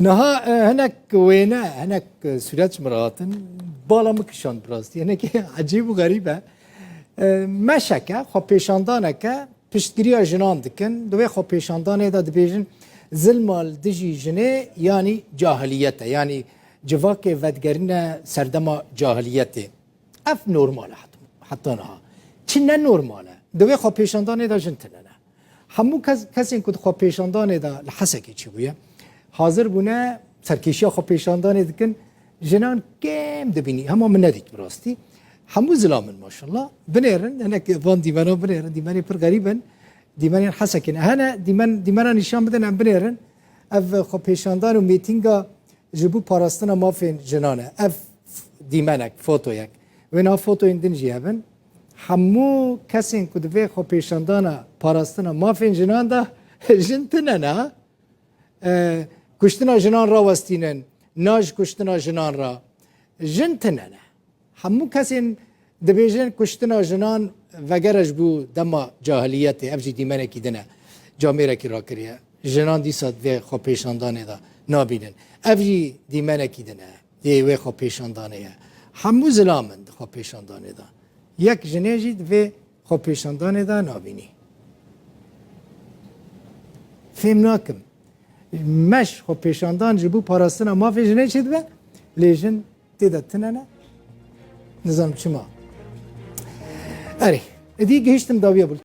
نها هناك وينا هناك سوريات مراتن بالا مكشان براست يعني كي عجيب وغريبة ما شكا خو پیشاندانه که پشتگیری جنان دکن دوی خو پیشاندانه دا دبیجن ظلمال دجی جنه yani cahiliyete yani cevak vedgerine serdema cahiliyete ef normal hatta naha çinne normale دوی خو پیشاندانه دا جنتنه همو کسی که خو پیشاندانه دا لحسکی چی بویه hazır buna serkeşiya xo peşandanê dikin jinan kêm dibînî hema min nedît bi rastî hemû zilamın maşallah binêrin hinek van dîmena binêrin dîmenê pir gerîb in dîmenên hesekê ne hene dîmena nîşan bidin em binêrin ev xo peşandan û mîtînga ji bo parastina mafên jinan e ev dîmenek fotoyek wê niha fotoyên din jî hevin hemû kesên ku divê xo peşandana parastina mafên jinan da jin tune ne kuştina jinan ra westînin naj kuştina jinan ra jin tune ne hemû kesên dibêjin kuştina jinan vegere ji bo dema cahiliyetê ev jî dîmenekî din e camêrekî rakiriye jinan dîsa vê xwe pêşandanê da nabînin ev jî dîmenekî din e dê wê xwe pêşandanê ye hemû zilamin di xwe pêşandanê da yek jinê jî divê xwe pêşandanê da nabînî fêm nakim meş xo peşandan ji bu parastina mafê jinê çê dibe lê jin tê de tune ne nizanim çima erê edî gihîştim dawiya bû